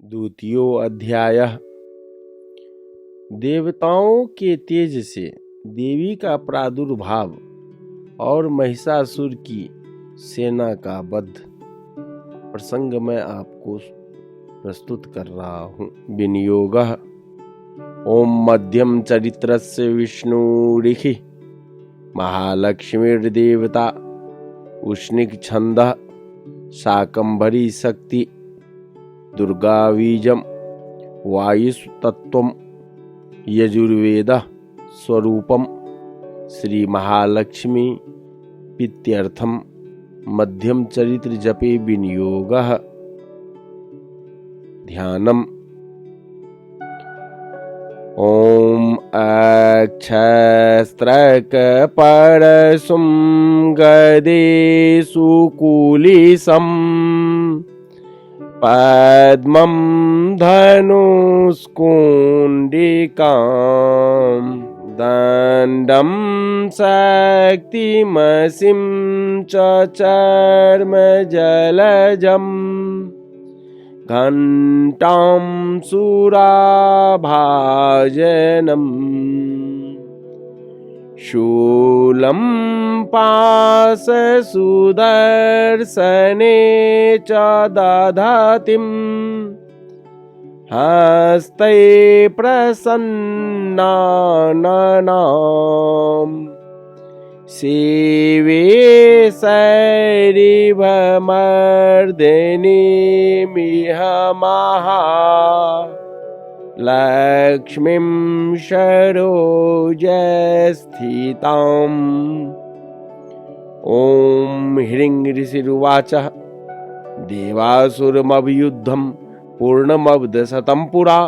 द्वितीयो अध्यायः। देवताओं के तेज से देवी का प्रादुर्भाव और महिषासुर की सेना का वध प्रसंग मैं आपको प्रस्तुत कर रहा हूँ। विनियोगः। ओम मध्यम चरित्रस्य विष्णुरिहि महालक्ष्मीर्देवता उष्णिक छंदः शाकंभरी शक्ति दुर्गाबीजम वायुस्तत्वम यजुर्वेदः स्वरूपम श्री महालक्ष्मी प्रीत्यर्थम मध्यम चरित्र जपे विनियोगः। ध्यानम्। ओम अक्षस्त्रकपरसुं गदे सुकुलिसं पद्मं धनुष्कुण्डिकां दण्डं शक्तिमसिं च चर्मजलजम् घण्टां सुराभाजनम् शूलं पाशसुदर्शने च दधतिं हस्ते प्रसन्नाननां सेवे शैरिभमर्दिनीमिह लक्ष्मीं सरोजस्थिताम्। ओम ह्रीं ऋषिरुवाच देवासुरमभियुद्धं पूर्णमवदशतं पुरा।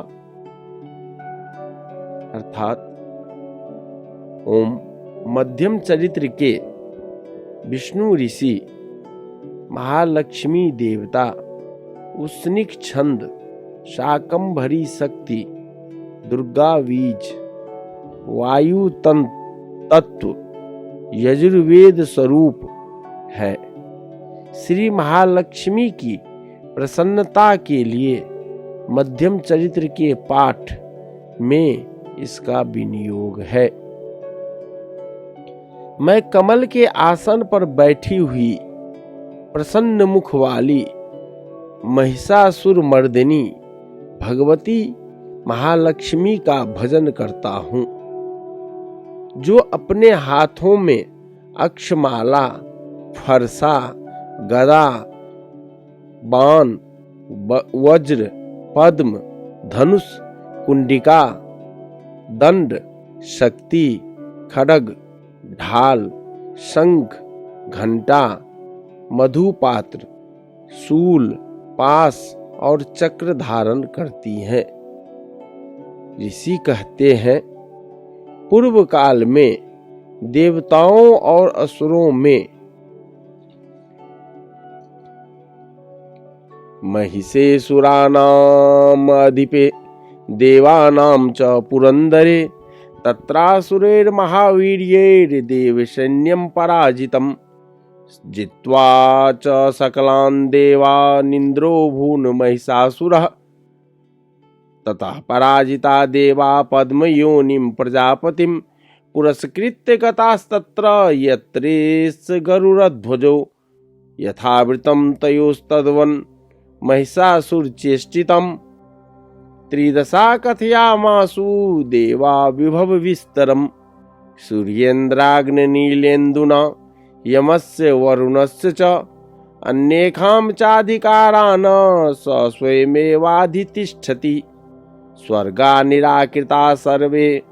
अर्थात ओम मध्यम चरित्र के विष्णु ऋषि महालक्ष्मी देवता उष्णिक छंद शाकंभरी शक्ति दुर्गा बीज वायु तत्व यजुर्वेद स्वरूप है। श्री महालक्ष्मी की प्रसन्नता के लिए मध्यम चरित्र के पाठ में इसका विनियोग है। मैं कमल के आसन पर बैठी हुई प्रसन्न मुख वाली महिषासुर मर्दिनी भगवती महालक्ष्मी का भजन करता हूँ, जो अपने हाथों में अक्षमाला फरसा गदा बाण वज्र पद्म धनुष कुंडिका दंड शक्ति खड्ग ढाल शंख घंटा मधुपात्र शूल पास और चक्र धारण करती हैं। ऋषि कहते हैं, पूर्व काल में देवताओं और असुरों में महिषेसुराणाम अधिपे देवानां च पुरंदरे तत्रासुरैर्महावीर्यैर्देवसैन्यं पराजितं जित्वा च सकलान् देवानिन्द्रो भून् महिषासुरः ततः पराजिता देवा पद्मयोनिं प्रजापतिं पुरस्कृत्य गतास्तत्र यत्रेष गरुडध्वजो यथावृतं तयोस्तद्वन् महिषासुरचेष्टितं त्रिदशा कथयामासु देवा विभव विस्तरम् सूर्येन्द्राग्निनीलेन्दुना यमस्य वरुणस्य च अन्येषां चाधिकारान् स स्वयमेवाधितिष्ठति स्वर्गा निराकृता सर्वे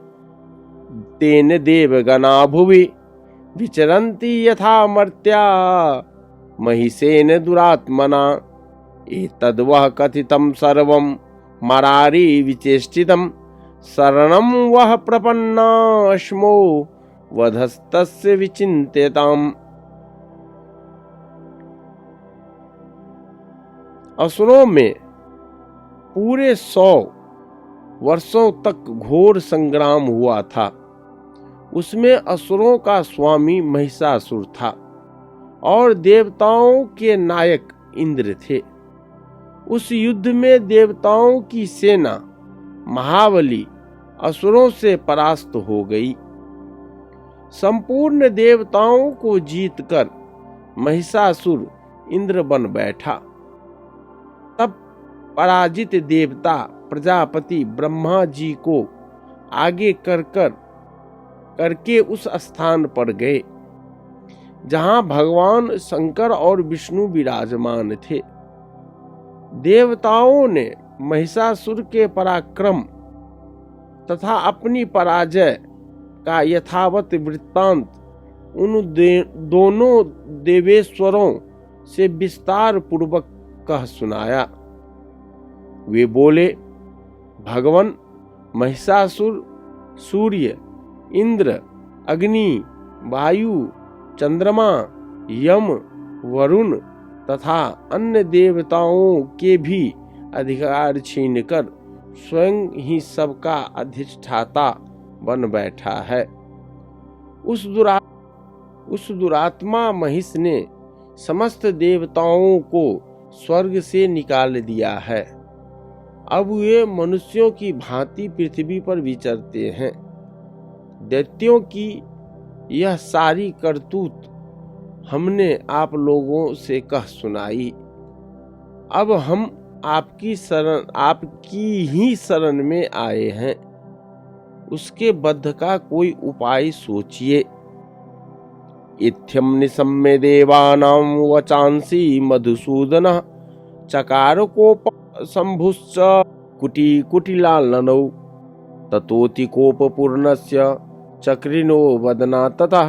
तेन देवगणा भुवि विचरन्ति यथा मर्त्या महिषेन दुरात्मना एतद्वः कथितं सर्वं मरारी विचेष्टितं शरणं वः प्रपन्नास्मो वधस्तस्य विचिन्त्यताम्। असुरों में पूरे 100 वर्षों तक घोर संग्राम हुआ था। उसमें असुरों का स्वामी महिषासुर था और देवताओं के नायक इंद्र थे। उस युद्ध में देवताओं की सेना महाबली असुरों से परास्त हो गई। संपूर्ण देवताओं को जीतकर महिषासुर इंद्र बन बैठा। तब पराजित देवता प्रजापति ब्रह्मा जी को आगे करके उस स्थान पर गए जहां भगवान शंकर और विष्णु विराजमान थे। देवताओं ने महिषासुर के पराक्रम तथा अपनी पराजय का यथावत वृत्तांत उन दोनों देवेश्वरों से विस्तार पूर्वक कह सुनाया। वे बोले, भगवान महिषासुर सूर्य, इंद्र, अग्नि, वायु, चंद्रमा, यम, वरुण तथा अन्य देवताओं के भी अधिकार छीनकर स्वयं ही सबका अधिष्ठाता बन बैठा है। उस दुरात्मा महिष ने समस्त देवताओं को स्वर्ग से निकाल दिया है। अब वे मनुष्यों की भांति पृथ्वी पर विचरते हैं। दैत्यों की यह सारी करतूत हमने आप लोगों से कह सुनाई। अब हम आपकी ही शरण में आए हैं। उसके बद्ध का कोई उपाय सोचिए। इत्थम निसम्य देवानां वचांसी मधुसूदन चकार कोप शंभुश्च कुटिलालनौ ततोति कोपपूर्णस्य चक्रिनो वदना तथा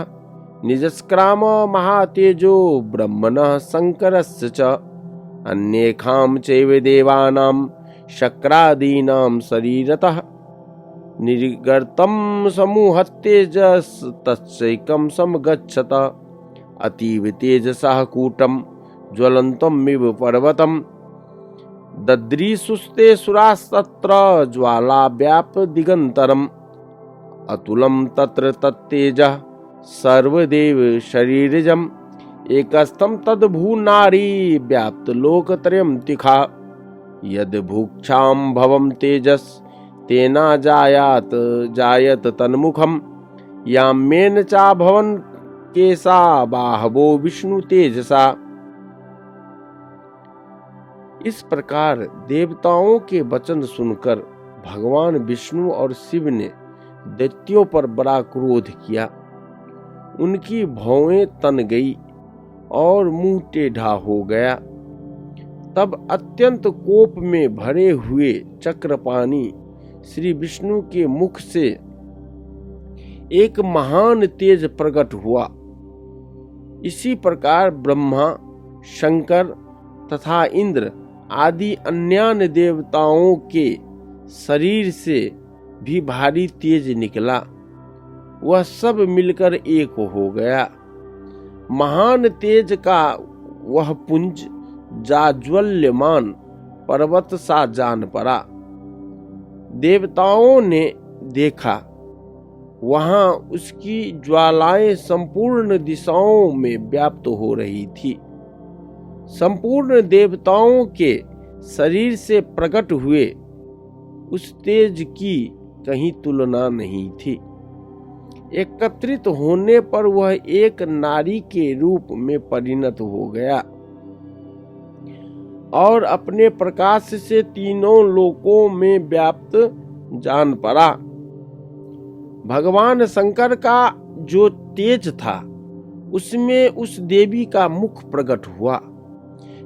निजस्क्राम महातेजो ब्रह्मणः शंकरस्य च अन्येखां चैव देवानां शक्रादीनां शरीरतः निर्गतं समूहतेजस् तत्सैकं समगच्छत अतीव तेजसः कूटं ज्वलन्तमिव पर्वतं दद्रीसुस्ते सुरास्तत्र ज्वाला व्याप दिगंतरम अतुलम तत्र तत्तेजः सर्वदेव शरीरजम एकस्थम तद्भू नारी व्याप्त लोकत्रयं तिखा यद भूक्षाम भवम तेजस तेना जायत तन्मुखम याम्येन चा भवन केसा बाहवो विष्णु तेजसा। इस प्रकार देवताओं के वचन सुनकर भगवान विष्णु और शिव ने दैत्यों पर बड़ा क्रोध किया। उनकी भौएं तन गई और मुंह टेढ़ा हो गया। तब अत्यंत कोप में भरे हुए चक्रपाणी श्री विष्णु के मुख से एक महान तेज प्रकट हुआ। इसी प्रकार ब्रह्मा, शंकर तथा इंद्र आदि अन्य देवताओं के शरीर से भी भारी तेज निकला। वह सब मिलकर एक हो गया। महान तेज का वह पुंज जाज्वल्यमान पर्वत सा जान पड़ा। देवताओं ने देखा, वहां उसकी ज्वालाएं संपूर्ण दिशाओं में व्याप्त हो रही थी। संपूर्ण देवताओं के शरीर से प्रकट हुए उस तेज की कहीं तुलना नहीं थी। एकत्रित होने पर वह एक नारी के रूप में परिणत हो गया और अपने प्रकाश से तीनों लोकों में व्याप्त जान पड़ा। भगवान शंकर का जो तेज था उसमें उस देवी का मुख प्रकट हुआ।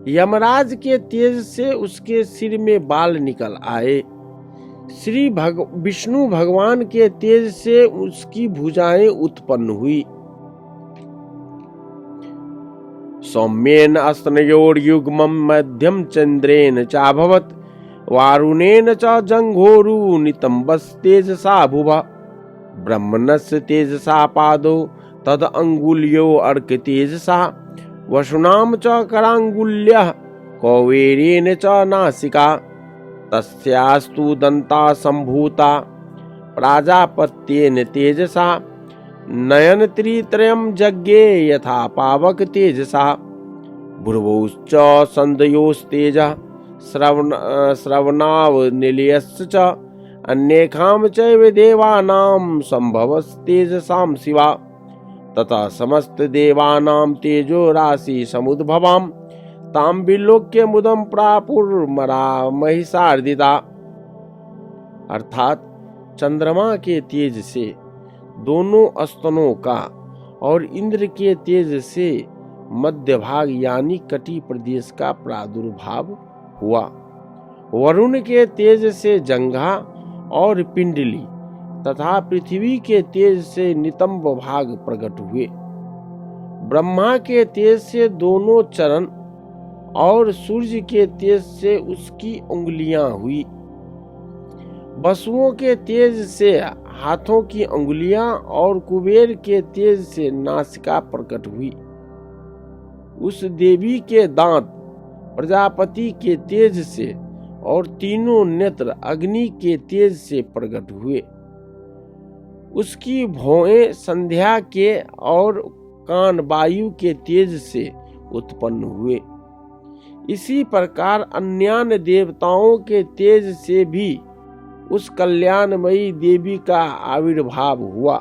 यमराज के तेज से उसके सिर में बाल निकल आए। श्री विष्णु भगवान के तेज से उसकी भुजाएं उत्पन्न हुई। सौम्येन अस्तनयोर्युग्मं मध्यम चंद्रेन चाभवत् वारुणेन च जंघोरु नितंबस्तेजसा भुवा ब्रह्मणस्य तेजसा पादो तद अंगुल्यो अर्क तेजसा वसुनाम च करांगुल्यः कौवेरेन च नासिका तस्यास्तु दंता संभूता प्राजापत्येन तेजसा नयन त्रित्रयम् जज्ञे यथा पावक तेजसा भुर्वोश्च संदयोस्तेजः श्रवणावनिलयश्च च अन्येषां चैव देवानां सम्भवस्तेजसां शिवा तथा समस्त देवानां तेजो राशि समुद्भवां तां विलोक्य मुदं प्रापुर्मरा महिषार्दिता। अर्थात चंद्रमा के तेज से दोनों स्तनों का और इंद्र के तेज से मध्य भाग यानी कटी प्रदेश का प्रादुर्भाव हुआ। वरुण के तेज से जंघा और पिंडली तथा पृथ्वी के तेज से नितंब भाग प्रकट हुए। ब्रह्मा के तेज से दोनों चरण और सूर्य के तेज से उसकी उंगलियां हुई। वसुओं के तेज से हाथों की अंगुलियां और कुबेर के तेज से नासिका प्रकट हुई। उस देवी के दांत प्रजापति के तेज से और तीनों नेत्र अग्नि के तेज से प्रकट हुए। उसकी भौहें संध्या के और कान वायु के तेज से उत्पन्न हुए। इसी प्रकार अन्यान्य देवताओं के तेज से भी उस कल्याणमयी देवी का आविर्भाव हुआ।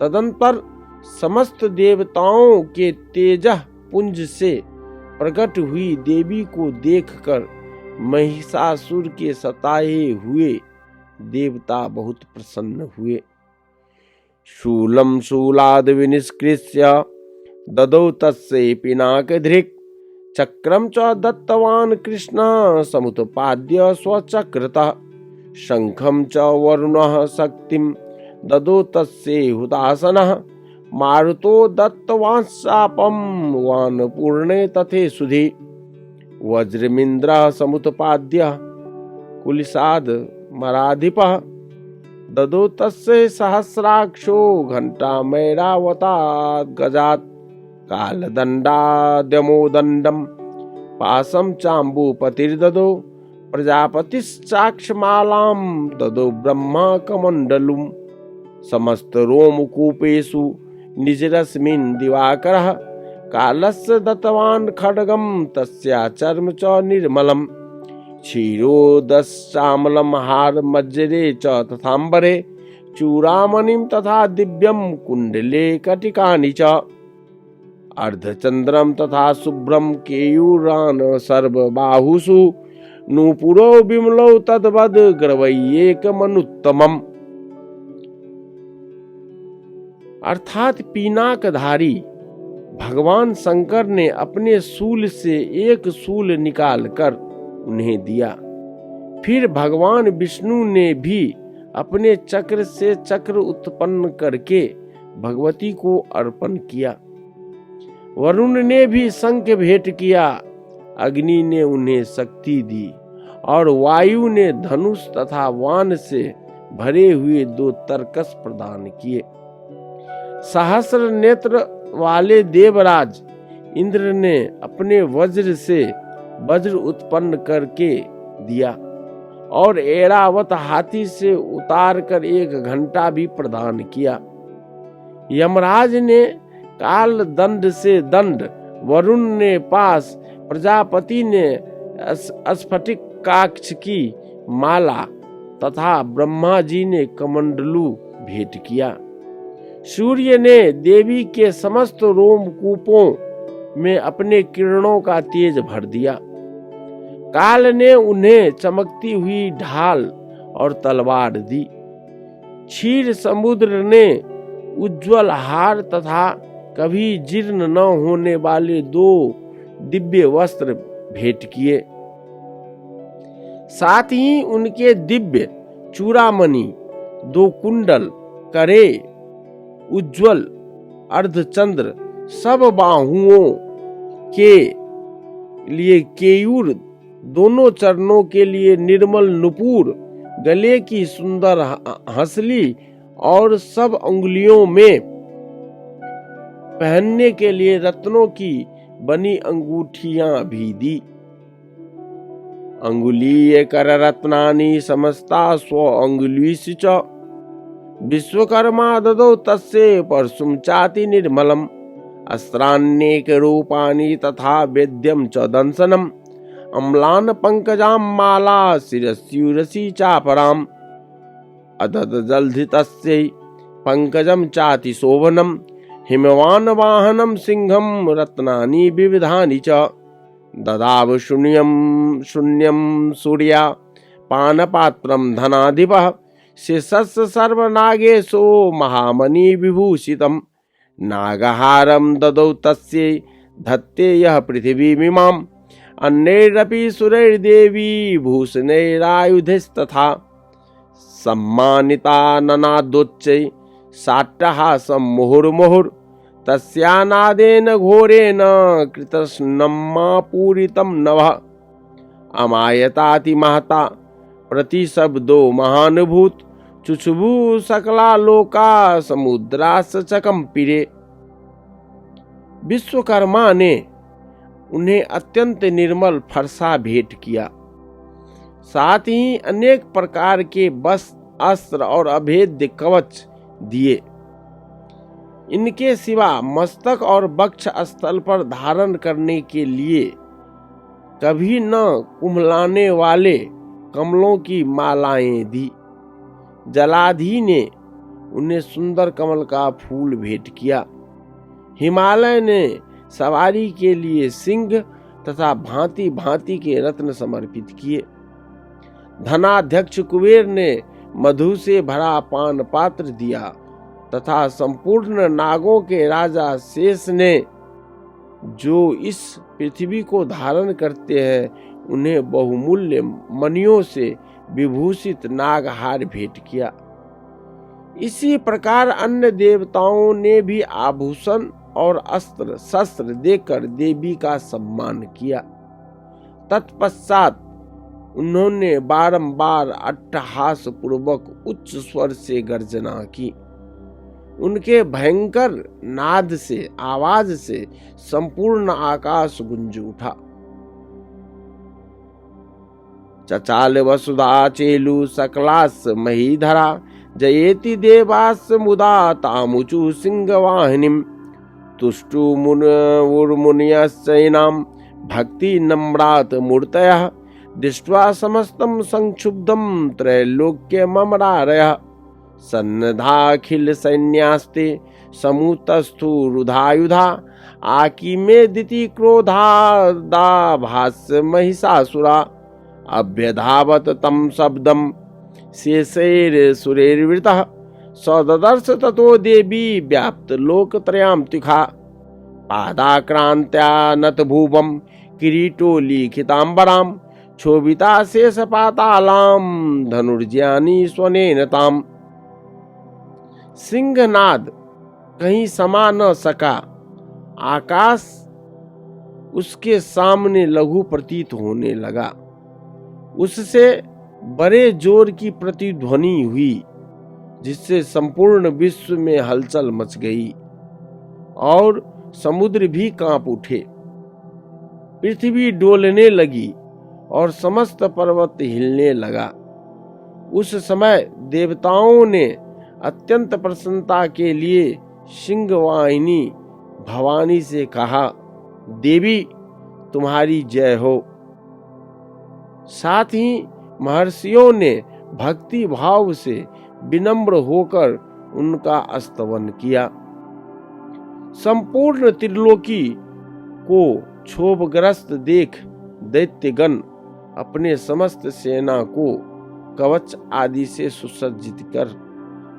तदंतर समस्त देवताओं के तेजः पुंज से प्रकट हुई देवी को देखकर महिषासुर के सताए हुए देवता बहुत प्रसन्न हुए। शूलं शूलाद विनिष्कृत्य ददौ तस्य पिनाकधृक् चक्रं च दत्तवान् कृष्णः समुत्पाद्य स्वचक्रतः शंखं च वरुणः शक्तिं ददौ तस्य हुतासनः मारुतो दत्तवान् शापं वानपूर्णे तथे सुधि वज्रमिन्द्रः समुत्पाद्य कुलिशाद् मराधिपः ददौ तस्य सहस्राक्षो घण्टामैरावतात् गजात् कालदण्डाद्यमोदण्डं पाशं चाम्बुपतिर्ददौ प्रजापतिश्चाक्षमालां ददौ ब्रह्मा कमण्डलुं समस्त रोमकूपेषु निजरश्मिन् दिवाकरः कालस्य दत्तवान् खड्गं तस्या चर्म च निर्मलं क्षीरोदश्चामलं हारमज्जरे च तथाम्बरे चूड़ामणिं तथा दिव्यं कुण्डले कटिकानि च अर्धचन्द्रं तथा शुभ्रं केयूरान् सर्वबाहुषु नूपुरो विमलौ तद्वद् ग्रवैयेकमनुत्तमम्। अर्थात पिनाकधारी भगवान शंकर ने अपने शूल से एक शूल निकालकर उन्हें दिया। फिर भगवान विष्णु ने भी अपने चक्र से चक्र उत्पन्न करके भगवती को अर्पण किया। वरुण ने भी शंख भेंट किया। अग्नि ने उन्हें शक्ति दी और वायु ने धनुष तथा वाण से भरे हुए 2 तरकस प्रदान किए। सहस्र नेत्र वाले देवराज इंद्र ने अपने वज्र से वज्र उत्पन्न करके दिया और ऐरावत हाथी से उतार कर 1 घंटा भी प्रदान किया। यमराज ने काल दंड से दंड, वरुण ने पास, प्रजापति ने स्फटिक काक्ष की माला तथा ब्रह्मा जी ने कमंडलू भेंट किया। सूर्य ने देवी के समस्त रोमकूपों में अपने किरणों का तेज भर दिया। काल ने उन्हें चमकती हुई ढाल और तलवार दी। क्षीर समुद्र ने उज्ज्वल हार तथा कभी जीर्ण न होने वाले 2 दिव्य वस्त्र भेंट किए। साथ ही उनके दिव्य चूड़ामणि, 2 कुंडल, करे, उज्ज्वल अर्धचंद्र, सब बाहुओं के लिए केयूर, दोनों चरणों के लिए निर्मल नुपुर, गले की सुंदर हंसली और सब अंगुलियों में पहनने के लिए रत्नों की बनी अंगूठियां भी दी। अंगुलीय कर रत्नानि समस्ता स्व अंगुलीषु च विश्वकर्मा ददौ तस्य परशुं चाति निर्मलम् अस्त्राण्येक रूपाणि तथा वेद्यं च दंसनम् अम्लान पंकजाम माला शिरस्यूरसी चापराम अदद जलधितस्यै पंकजम चाति शोभनम हिमवान वाहनम सिंहम रत्नानि विविधानि च ददाव शून्यम सूर्या पानपात्रम धनाधिपः शेषस्य सर्वनागेशो महामणि विभूषितम् नागहारं ददौ तस्यै धत्ते यः पृथिवीमिमाम् अन्यैरपि सुरैर्देवी भूषणैरायुधैस्तथा सम्मानिता ननादोच्चै साट्टहासं मुहुर्मुहुर् तस्यानादेन घोरेण कृतस्नम्मापूरितं नभः अमायताति महता प्रतिशब्दो महानुभूत चुचुभु सकला लोका समुद्रास चकंपिरे। विश्वकर्मा ने उन्हें अत्यंत निर्मल फरसा भेंट किया, साथ ही अनेक प्रकार के वस्त्र अस्त्र और अभेद्य कवच दिए। इनके सिवा मस्तक और वक्ष स्थल पर धारण करने के लिए कभी न कुम्हलाने वाले कमलों की मालाएं दी। जलाधि ने उन्हें सुंदर कमल का फूल भेंट किया। हिमालय ने सवारी के लिए सिंह तथा भांति भांति के रत्न समर्पित किए। धनाध्यक्ष कुबेर ने मधु से भरा पान पात्र दिया तथा संपूर्ण नागों के राजा शेष ने, जो इस पृथ्वी को धारण करते हैं, उन्हें बहुमूल्य मणियों से विभूषित नागहार भेंट किया। इसी प्रकार अन्य देवताओं ने भी आभूषण और अस्त्र शस्त्र देकर देवी का सम्मान किया। तत्पश्चात उन्होंने बारंबार अट्टहास पूर्वक उच्च स्वर से गर्जना की। उनके भयंकर नाद से, आवाज से संपूर्ण आकाश गूंज उठा। चचाल वसुधा चेलु सकलास महीधरा जयेति देवास मुदा तामुचु सिंहवाहिनीम तुष्टु मुनियश्चैनाम भक्ति नम्रात मूर्तयः दृष्ट्वा समस्तं संक्षुब्धं त्रैलोक्यममरारयः सन्नधाखिल सैन्यास्ते समुतस्थु रुधायुधा आकीमेदिति क्रोधादा भास्य महिषासुरा अभ्यधावत तम शब्दम शेषैर सुरैर्वृतः सददर्श ततो देवी व्याप्त लोकत्रयां तिखा पादाक्रांत्या नत भूवम किरीटो लिखितांबराम क्षोभिता शेष पातालाम धनुर्ज्यानि स्वनेन ताम। सिंहनाद कहीं समा न सका। आकाश उसके सामने लघु प्रतीत होने लगा। उससे बड़े जोर की प्रतिध्वनि हुई, जिससे संपूर्ण विश्व में हलचल मच गई और समुद्र भी कांप उठे। पृथ्वी डोलने लगी और समस्त पर्वत हिलने लगा। उस समय देवताओं ने अत्यंत प्रसन्नता के लिए सिंहवाहिनी भवानी से कहा, देवी तुम्हारी जय हो। साथ ही महर्षियों ने भक्ति भाव से विनम्र होकर उनका स्तवन किया। संपूर्ण त्रिलोकी को क्षोभग्रस्त देख दैत्यगण अपने समस्त सेना को कवच आदि से सुसज्जित कर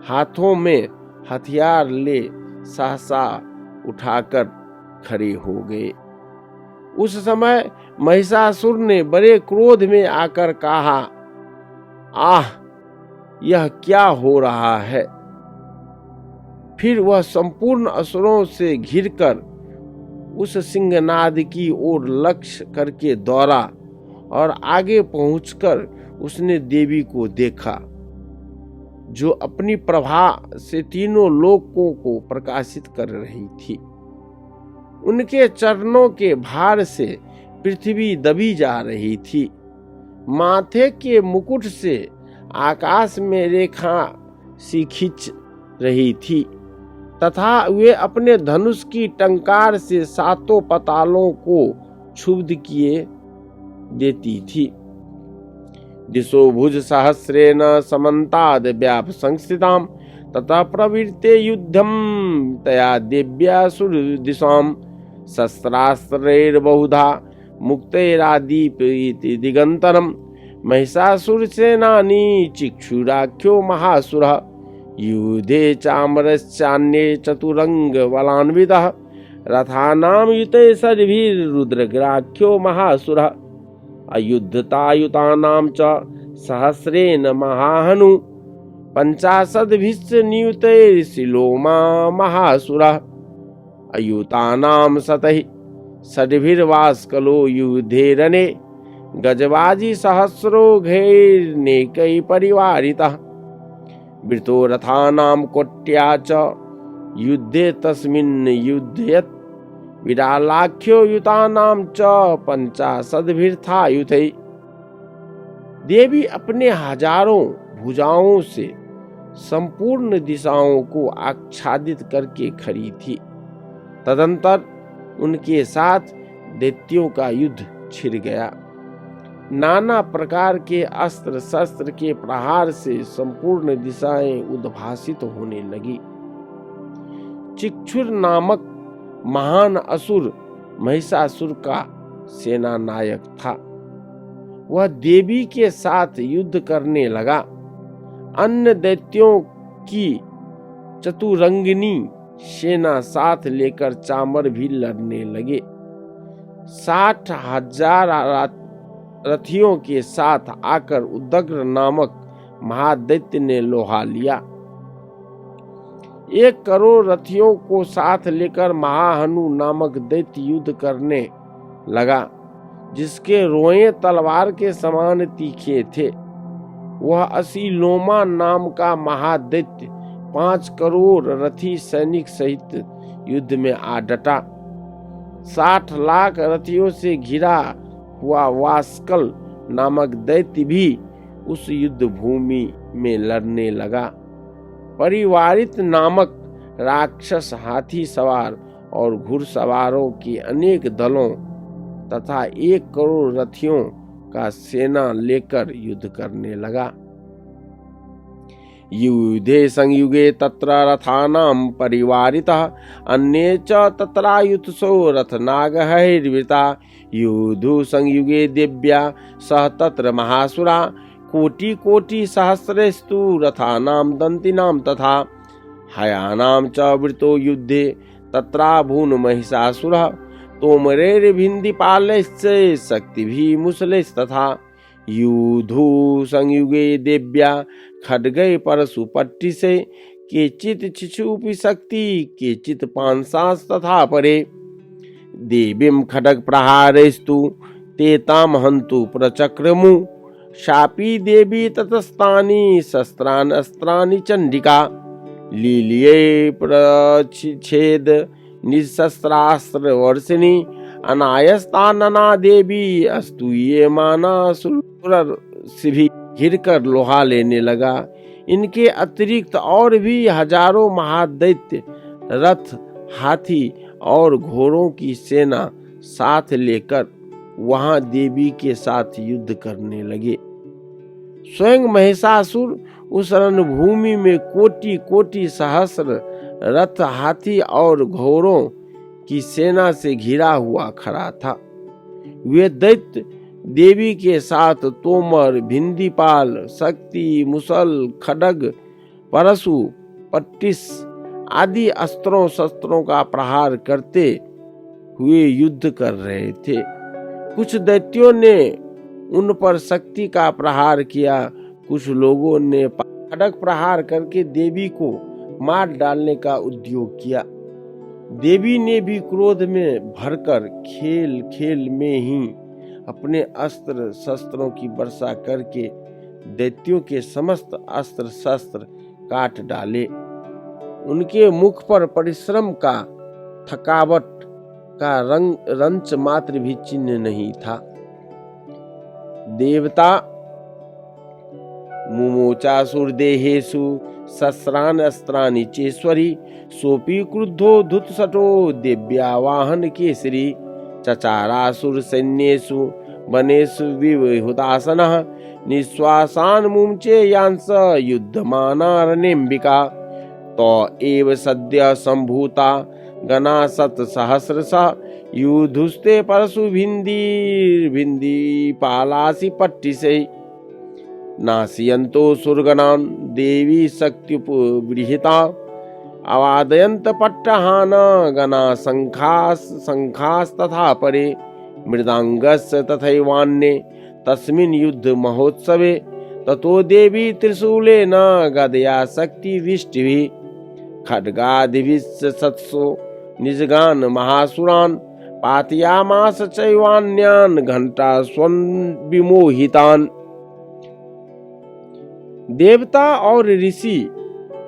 हाथों में हथियार ले सहसा उठाकर खड़े हो गए। उस समय महिषासुर ने बड़े क्रोध में आकर कहा, आह, यह क्या हो रहा है। फिर वह संपूर्ण असुरों से घिरकर उस सिंहनाद की ओर लक्ष्य करके दौड़ा और आगे पहुंचकर उसने देवी को देखा, जो अपनी प्रभा से तीनों लोकों को प्रकाशित कर रही थी। उनके चरणों के भार से पृथ्वी दबी जा रही थी। माथे के मुकुट से आकाश में रेखा सी खींच रही थी तथा वे अपने धनुष की टंकार से सातों पतालों को क्षुब्ध किए देती थी। दिशो भुज सहस्रेण समन्ताद व्याप संस्थिताम ततः प्रवृत्ते युद्धम तया देव्यासुर दिशाम शस्त्रास्त्रैर्बहुधा मुक्तैरादीपयति दिगंतरम महिषासुर सेनानी चिक्षुराख्यो महासुरः युधे चामरश्चान्ये चतुरंग बलान्वितः रथानाम युते सर्भिर्रुद्रग्राख्यो महासुरः अयुद्धतायुतानां च सहस्रेण महाहनु पंचाशद्भिश्च नियुतैर्शिलोमा महासुरः अयुतानां शतैः षड्भिर्वास्कलो युधे रणे गजबाजी सहस्रो घैर्नेकै परिवारितः वृतो रथानां कोट्या च युद्धे तस्मिन् युध्यत विरालाख्यो युतानां च पंचाशद्भिर्थायुतै। देवी अपने हजारों भुजाओं से संपूर्ण दिशाओं को आच्छादित करके खड़ी थी। तदंतर उनके साथ दैत्यों का युद्ध छिड़ गया। नाना प्रकार के अस्त्र शस्त्र के प्रहार से संपूर्ण दिशाएं उद्भासित होने लगी। चिक्षुर नामक महान असुर महिषासुर का सेना नायक था। वह देवी के साथ युद्ध करने लगा। अन्य दैत्यों की चतुरंगिनी सेना साथ लेकर चामर भी लड़ने लगे। 60,000 रथियों के साथ आकर उदग्र नामक महादैत्य ने लोहा लिया। 1 करोड़ रथियों को साथ लेकर महाहनु नामक दैत्य युद्ध करने लगा, जिसके रोए तलवार के समान तीखे थे। वह असीलोमा नाम का महादैत्य 5 करोड़ रथी सैनिक सहित युद्ध में आ डटा। 60 लाख रथियों से घिरा हुआ वास्कल नामक दैत्य भी उस युद्ध भूमि में लड़ने लगा। परिवारित नामक राक्षस हाथी सवार और घुड़सवारों के अनेक दलों तथा 1 करोड़ रथियों का सेना लेकर युद्ध करने लगा। युधे संयुगे तत्र रथानां परिवारितः अन्ये च तत्रायुत्सो रथनागहैर्वृता युधु संयुगे देव्या सह तत्र महासुरा कोटि कोटि सहस्रेस्तु रथानां दन्तिनां तथा हयानां च वृतो युद्धे तत्राभून् महिषासुरः तोमरैर्भिन्दिपालैश्च शक्तिभिः मुसलैस्तथा युधु संयुगे देव्या खड्गै परशुपट्टिशै केचित् शिशुपि शक्ति केचित् पांसांस तथा परे देवीं खड्ग प्रहारैस्तु ते तां हन्तु प्रचक्रमु शापी देवी ततस्तानि शस्त्रान् अस्त्राणि चण्डिका लील्ये प्रच्छेद निशस्त्रास्त्र वर्षिणी अनायस्तानना देवी अस्तूयमाना सुरसिभि घिरकर लोहा लेने लगा। इनके अतिरिक्त और भी हजारों महादैत्य रथ हाथी और घोड़ों की सेना साथ लेकर वहां देवी के साथ युद्ध करने लगे। स्वयं महिषासुर उस रणभूमि में कोटि कोटि सहस्र रथ हाथी और घोड़ों की सेना से घिरा हुआ खड़ा था। वे दैत्य देवी के साथ तोमर भिंदीपाल शक्ति मुसल खड्ग परशु पट्टिस आदि अस्त्रों शस्त्रों का प्रहार करते हुए युद्ध कर रहे थे। कुछ दैत्यों ने उन पर शक्ति का प्रहार किया, कुछ लोगों ने खड्ग प्रहार करके देवी को मार डालने का उद्योग किया। देवी ने भी क्रोध में भरकर खेल खेल में ही अपने अस्त्र शस्त्रों की वर्षा करके दैत्यों के समस्त अस्त्र शस्त्र काट डाले। उनके मुख पर परिश्रम का थकावट का रंच मात्र भी चिन्ह नहीं था। देवता मुमोचासुरदेहेषु शस्त्रान् अस्त्राणि चेश्वरी सोपि क्रुद्धो धुतसटो दिव्यावाहन केसरी चचारासुर सैन्येषु वनेषु विहुतासनः निःश्वासान् मुञ्चे यांस युद्धमानारण्यम्बिका तो एव सद्य सम्भूता गणा शतसहस्रशः युधुस्ते परशु भिन्दी पालासि पट्टिशै नाशयन्तो सुरगणान् देवी शक्त्युपगृहीता अवादयन्त पट्टहान गणा शङ्खास्तथा परे मृदाङ्गस्य तथैवान्ये तस्मिन् युद्ध महोत्सवे ततो देवी त्रिशूलेन गदया शक्तिविष्टिभिः खड्गादिभिश्च सत्सो निजगान महासुरान् पातयामास चैवान्यान् घंटा स्वन् विमोहितान्। देवता और ऋषि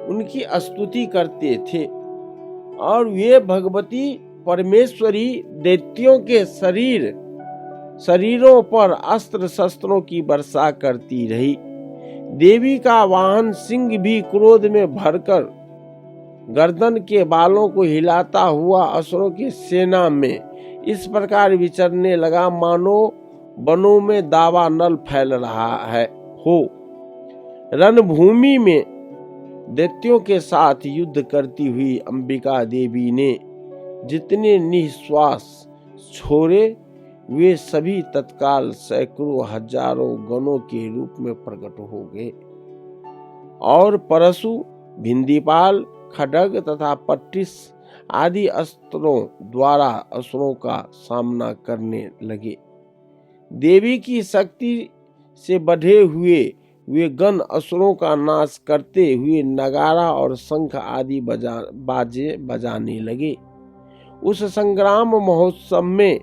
उनकी स्तुति करते थे और वे भगवती परमेश्वरी दैत्यों के शरीरों पर अस्त्र शस्त्रों की वर्षा करती रही। देवी का वाहन सिंह भी क्रोध में भरकर गर्दन के बालों को हिलाता हुआ असुरों की सेना में इस प्रकार विचरने लगा मानो वनों में दावानल फैल रहा है हो। रणभूमि में दैत्यों के साथ युद्ध करती हुई अंबिका देवी ने जितने निःश्वास छोड़े वे सभी तत्काल सैकड़ों हजारों गणों के रूप में प्रकट हो गए और परशु भिंदीपाल खड्ग तथा पट्टिस आदि अस्त्रों द्वारा असुरों का सामना करने लगे। देवी की शक्ति से बढ़े हुए वे गण असुरों का नाश करते हुए नगारा और शंख आदि बाजे बजाने लगे। उस संग्राम महोत्सव में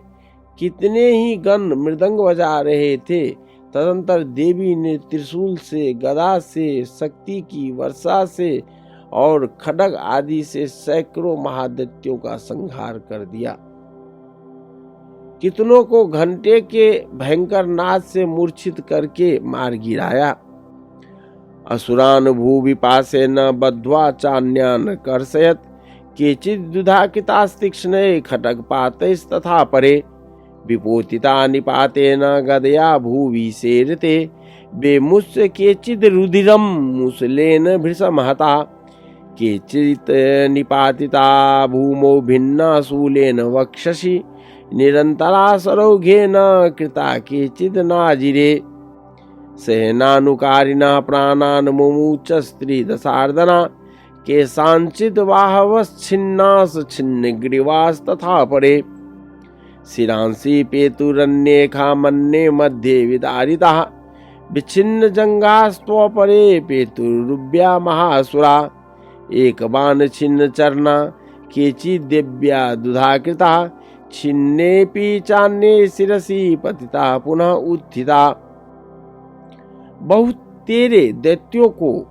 कितने ही गण मृदंग बजा रहे थे। तदंतर देवी ने त्रिशूल से, गदा से, शक्ति की वर्षा से और खड्ग आदि से सैकड़ों महादैत्यों का संहार कर दिया। कितनों को घंटे के भयंकर नाद से मूर्छित करके मार गिराया। असुरान भूविपासेन बद्ध्वा चान्यान कर्षयत् केचित् दुधाकितास्तीक्ष्णे खड्गपातैस्तथा परे विपोतिता निपातेन गदया भूविसेरते बेमुष्य केचिद् रुधिरं मुसलेन भृशमहता केचित् निपातिता भूमौ भिन्ना शूलेन वक्षसि निरन्तरा सरौघेन कृता केचिद् नाजिरे सेनानुकारिणः प्राणान् मुमुच स्त्रीदशार्दना केषाञ्चित् बाहवश्छिन्नास् छिन्नग्रीवास्तथा परे शिरांसि पेतुरन्येखा मन्ये मध्ये विदारिताः विच्छिन्न जंगास्त्वपरे पेतुरुव्या महासुरा एक बाण छिन्न चरना केचित् देव्या दुधाकृता छिन्नेऽपि चान्ये शिरसि पतिता पुनः उत्थिता। बहुत तेरे दैत्यों को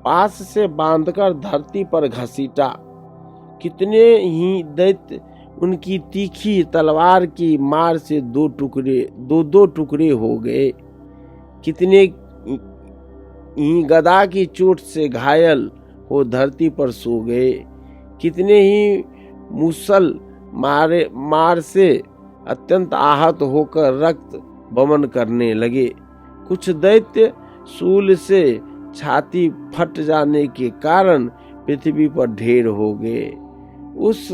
पास से बांधकर धरती पर घसीटा। कितने ही दैत्य उनकी तीखी तलवार की मार से दो टुकड़े हो गए। कितने ही गदा की चोट से घायल हो धरती पर सो गए। कितने ही मुसल मार से अत्यंत आहत होकर रक्त बमन करने लगे। कुछ दैत्य शूल से छाती फट जाने के कारण पृथ्वी पर ढेर हो गए। उस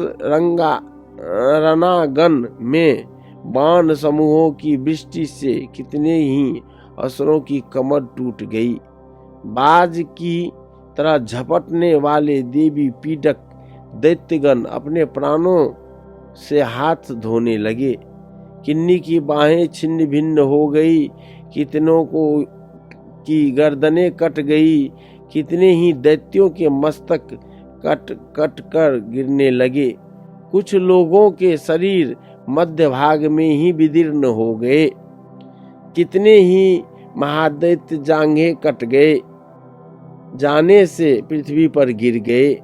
रणांगन में बाण समूहों की वृष्टि से कितने ही असुरों की कमर टूट गई। बाज की तरह झपटने वाले देवी पीड़क दैत्यगण अपने प्राणों से हाथ धोने लगे। किन्नी की बाहें छिन्न भिन्न हो गई, कितनों को की गर्दनें कट गई। कितने ही दैत्यों के मस्तक कट कर गिरने लगे। कुछ लोगों के शरीर मध्य भाग में ही विदीर्ण हो गए। कितने ही महादैत्य जांघें कट गए जाने से पृथ्वी पर गिर गए।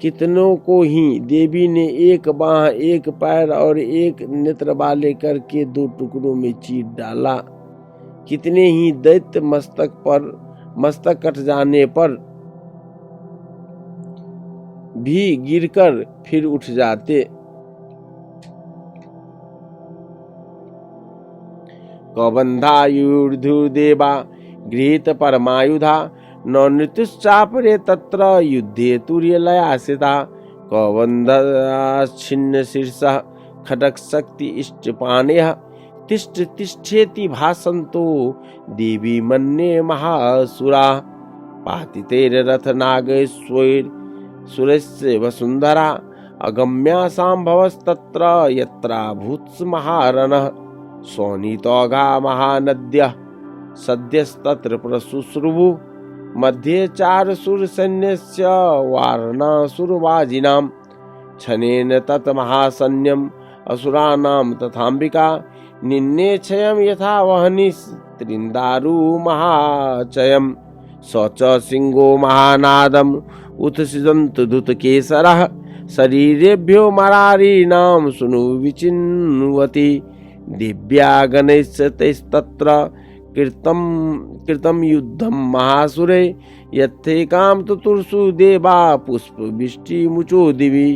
कितनों को ही देवी ने एक बाह, एक पैर और एक नेत्र वाले करके दो टुकड़ों में चीर डाला। कितने ही दैत्य मस्तक कट जाने पर भी गिरकर फिर उठ जाते। कबंधायुर्धुर्देवा गृहीत परमायुधा नृत्युश्चापरे तत्र युद्धे तुर्यलयासिता कबंधाच्छिन्न शीर्षः खड्ग शक्ति इष्टपाणयः तिष्ठ तिष्ठेति भासन्तो देवी मन्ये महासुरा पातितैरथ नागैश्वैर् सुरस्य वसुन्धरा अगम्यासां भवस्तत्र यत्राभूत्स महारणः सोनीतौघा महानद्यः सद्यस्तत्र प्रसुश्रुवु मध्ये चारसुरसैन्यस्य वारणासुरवाजिनां क्षणेन तत् महासैन्यम् असुराणां तथाम्बिका निन्ने क्षयं यथा वहनि त्रिन्दारु महाचयम् स च सिंहो महानादम् उत सिदन्त दुतकेसरः शरीरेभ्यो मरारीणां सुनु विचिन्वति दिव्या गणैस्तत्र कृतं युद्धं महासुरे यथेकां तुर्षु देवा पुष्पवृष्टिमुचो दिवि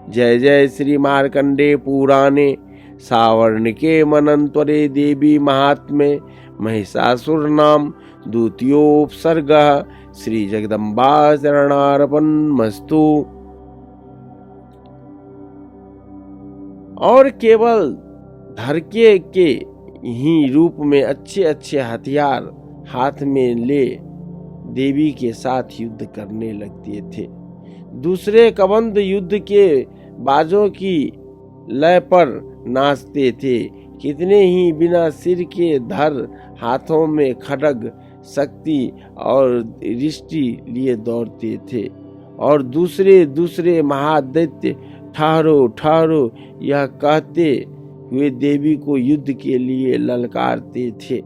जय जय श्री मार्कंडे पुराणे सावर्णिके मनन्त्वरे देवी महात्म्ये महिषासुर नाम द्वितीयोपसर्गः श्री जगदम्बा चरणार्पणमस्तु। और केवल धरके के ही रूप में अच्छे अच्छे हथियार हाथ में ले देवी के साथ युद्ध करने लगते थे। दूसरे कबंध युद्ध के बाजों की लय पर नाचते थे। कितने ही बिना सिर के धर हाथों में खड्ग शक्ति और रिष्टि लिए दौड़ते थे और दूसरे दूसरे महादैत्य ठहरो ठहरो यह कहते हुए देवी को युद्ध के लिए ललकारते थे।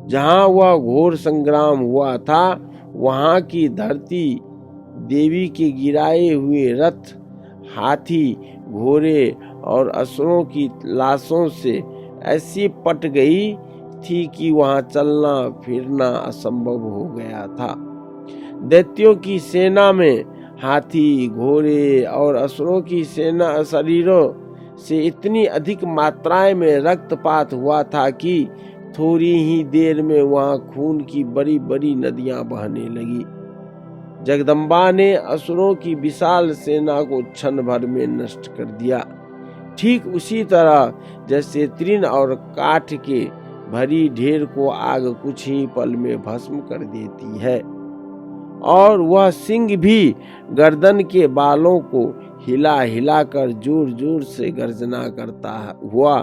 जहाँ वह घोर संग्राम हुआ था वहाँ की धरती देवी के गिराए हुए रथ हाथी घोड़े और असुरों की लाशों से ऐसी पट गई थी कि वहां चलना फिरना असंभव हो गया था। दैत्यों की सेना में हाथी घोड़े और असुरों की सेना शरीरों से इतनी अधिक मात्राएं में रक्तपात हुआ था कि थोड़ी ही देर में वहां खून की बड़ी बड़ी नदियां बहने लगी। जगदम्बा ने असुरों की विशाल सेना को क्षण भर में नष्ट कर दिया। ठीक उसी तरह जैसे तृण और काठ के भरी ढेर को आग कुछ ही पल में भस्म कर देती है और वह सिंह भी गर्दन के बालों को हिला हिला कर जोर जोर से गर्जना करता हुआ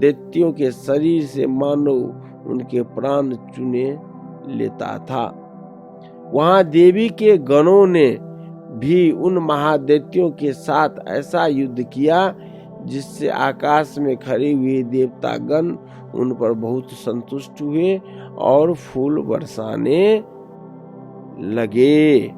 दैत्यों के शरीर से मानो उनके प्राण चुने लेता था। वहां देवी के गणों ने भी उन महादैत्यों के साथ ऐसा युद्ध किया जिससे आकाश में खड़े हुए देवता गण उन पर बहुत संतुष्ट हुए और फूल बरसाने लगे।